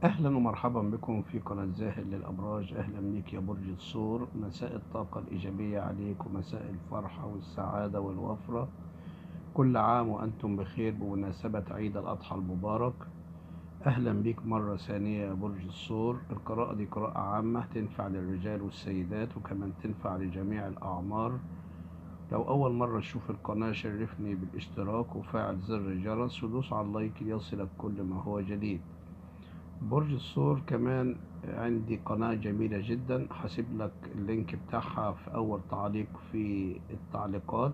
أهلا ومرحبا بكم في قناة زاهر للأبراج. أهلا بك يا برج الثور. مساء الطاقة الإيجابية عليك ومساء الفرحة والسعادة والوفرة. كل عام وأنتم بخير بمناسبة عيد الأضحى المبارك. أهلا بك مرة ثانية يا برج الثور. القراءة دي قراءة عامة تنفع للرجال والسيدات وكمان تنفع لجميع الأعمار. لو أول مرة تشوف القناة شرفني بالاشتراك وفعل زر الجرس ودوس على اللايك ليصلك كل ما هو جديد. برج الثور كمان عندي قناة جميلة جدا، هسيب لك اللينك بتاعها في أول تعليق في التعليقات.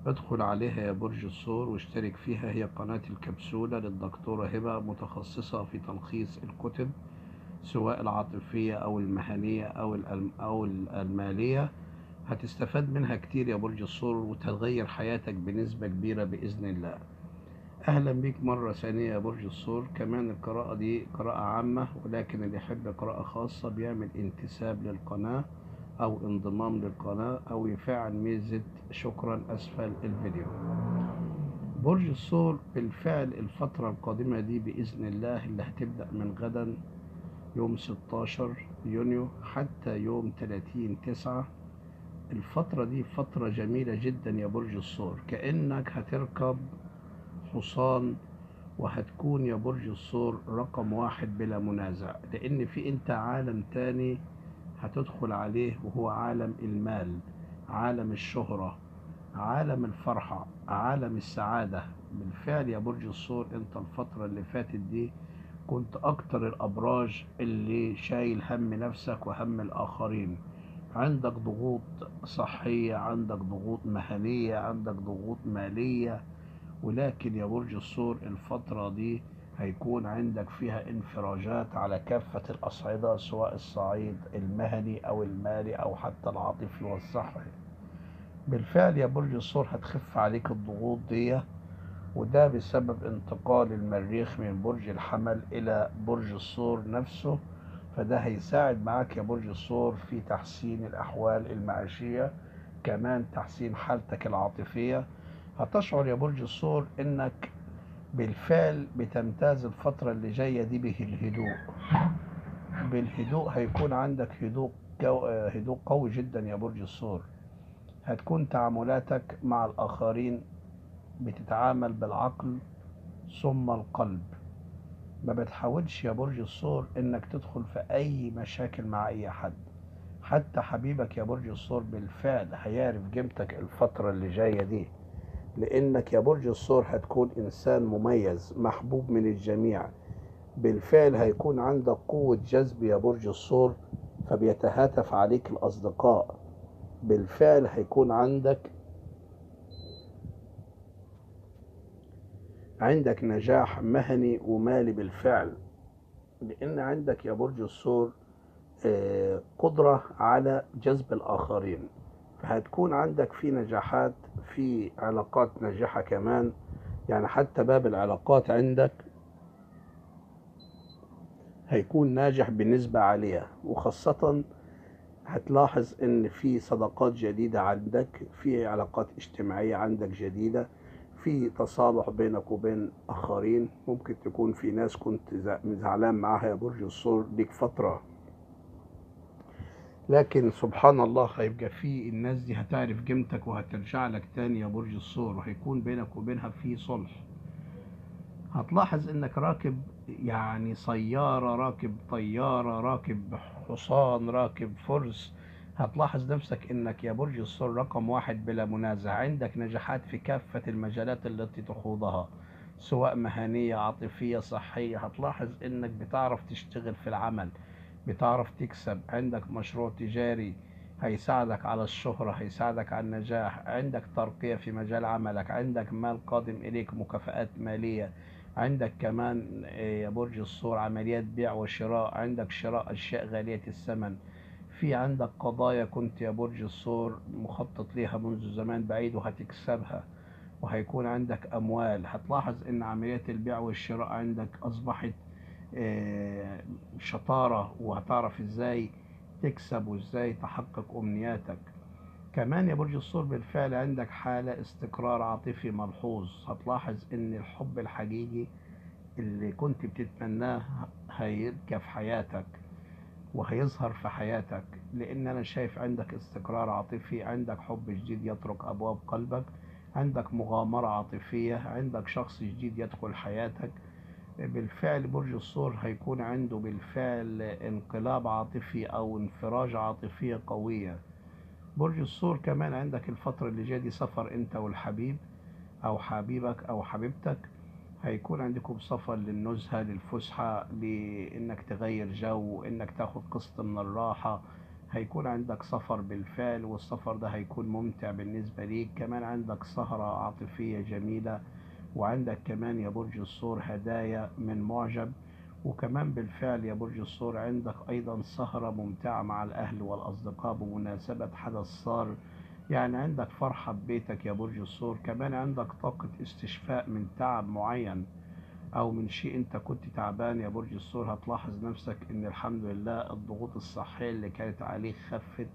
ادخل عليها يا برج الثور واشترك فيها. هي قناة الكبسولة للدكتورة هبة، متخصصة في تلخيص الكتب سواء العاطفية أو المهنية أو المالية. هتستفاد منها كتير يا برج الثور وتغير حياتك بنسبة كبيرة بإذن الله. أهلا بيك مرة ثانية يا برج الثور. كمان القراءة دي قراءة عامة، ولكن اللي يحب قراءة خاصة بيعمل انتساب للقناة أو انضمام للقناة أو يفعل ميزة شكرا أسفل الفيديو. برج الثور بالفعل الفترة القادمة دي بإذن الله اللي هتبدأ من غدا يوم 16 يونيو حتى يوم 30/9. الفترة دي فترة جميلة جدا يا برج الثور، كأنك هتركب حصان وهتكون يا برج الثور رقم واحد بلا منازع، لأن في أنت عالم تاني هتدخل عليه وهو عالم المال، عالم الشهرة، عالم الفرحة، عالم السعادة. بالفعل يا برج الثور أنت الفترة اللي فاتت دي كنت أكتر الأبراج اللي شايل هم نفسك وهم الآخرين. عندك ضغوط صحية، عندك ضغوط مهنية، عندك ضغوط مالية. ولكن يا برج الثور الفترة دي هيكون عندك فيها انفراجات على كافة الأصعدة، سواء الصعيد المهني أو المالي أو حتى العاطفي والصحي. بالفعل يا برج الثور هتخف عليك الضغوط دي، وده بسبب انتقال المريخ من برج الحمل إلى برج الثور نفسه. فده هيساعد معاك يا برج الثور في تحسين الأحوال المعيشية، كمان تحسين حالتك العاطفية. هتشعر يا برج الثور إنك بالفعل بتمتاز الفترة اللي جاية دي بالهدوء. بالهدوء هيكون عندك هدوء قوي جدا يا برج الثور. هتكون تعاملاتك مع الآخرين بتتعامل بالعقل ثم القلب. ما بتحاولش يا برج الثور انك تدخل في اي مشاكل مع اي حد. حتى حبيبك يا برج الثور بالفعل هيعرف قيمتك الفترة اللي جاية دي، لانك يا برج الثور هتكون انسان مميز محبوب من الجميع. بالفعل هيكون عندك قوة جذب يا برج الثور، فبيتهاتف عليك الأصدقاء. بالفعل هيكون عندك نجاح مهني ومالي بالفعل، لأن عندك يا برج الثور قدرة على جذب الآخرين. فهتكون عندك في نجاحات في علاقات ناجحة كمان، يعني حتى باب العلاقات عندك هيكون ناجح بنسبة عالية. وخاصة هتلاحظ ان في صداقات جديدة عندك، في علاقات اجتماعية عندك جديدة، في تصالح بينك وبين اخرين. ممكن تكون في ناس كنت زعلان معاها يا برج الثور ليك فترة، لكن سبحان الله هيبقى في الناس دي هتعرف قيمتك وهترجع لك تاني يا برج الثور، وهيكون بينك وبينها في صلح. هتلاحظ انك راكب يعني سيارة، راكب طيارة، راكب حصان، راكب فرس. هتلاحظ نفسك انك يا برج الثور رقم واحد بلا منازع. عندك نجاحات في كافة المجالات التي تخوضها، سواء مهنية، عاطفية، صحية. هتلاحظ انك بتعرف تشتغل في العمل، بتعرف تكسب. عندك مشروع تجاري هيساعدك على الشهرة، هيساعدك على النجاح. عندك ترقية في مجال عملك، عندك مال قادم إليك، مكافآت مالية. عندك كمان يا برج الثور عمليات بيع وشراء، عندك شراء أشياء غالية الثمن. في عندك قضايا كنت يا برج الثور مخطط ليها منذ زمان بعيد وهتكسبها، وهيكون عندك أموال. هتلاحظ إن عمليات البيع والشراء عندك أصبحت شطارة، وهتعرف إزاي تكسب وإزاي تحقق أمنياتك. كمان يا برج الثور بالفعل عندك حالة استقرار عاطفي ملحوظ. هتلاحظ إن الحب الحقيقي اللي كنت بتتمناه هيبقى في حياتك وهيظهر في حياتك، لأن أنا شايف عندك استقرار عاطفي، عندك حب جديد يطرق أبواب قلبك، عندك مغامرة عاطفية، عندك شخص جديد يدخل حياتك. بالفعل برج الثور هيكون عنده بالفعل انقلاب عاطفي أو انفراجة عاطفية قوية. برج الثور كمان عندك الفترة اللي جاية دي سفر أنت والحبيب أو حبيبك أو حبيبتك، هيكون عندكم سفر للنزهة للفسحة لإنك تغير جو، إنك تاخد قسط من الراحة. هيكون عندك سفر بالفعل، والسفر ده هيكون ممتع بالنسبة ليك. كمان عندك سهرة عاطفية جميلة، وعندك كمان يا برج الثور هدايا من معجب. وكمان بالفعل يا برج الثور عندك أيضا سهرة ممتعة مع الأهل والأصدقاء بمناسبة حدث صار، يعني عندك فرحة ببيتك يا برج الثور. كمان عندك طاقة استشفاء من تعب معين أو من شيء أنت كنت تعبان يا برج الثور. هتلاحظ نفسك إن الحمد لله الضغوط الصحية اللي كانت عليك خفت.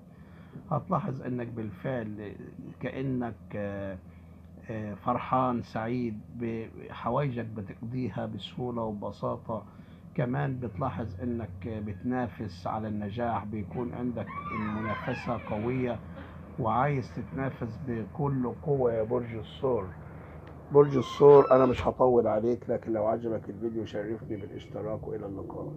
هتلاحظ إنك بالفعل كأنك فرحان سعيد بحوايجك بتقضيها بسهولة وببساطة. كمان بتلاحظ إنك بتنافس على النجاح، بيكون عندك المنافسة قوية وعايز تتنافس بكل قوة يا برج الثور. برج الثور أنا مش هطول عليك، لكن لو عجبك الفيديو شرفني بالاشتراك، وإلى اللقاء.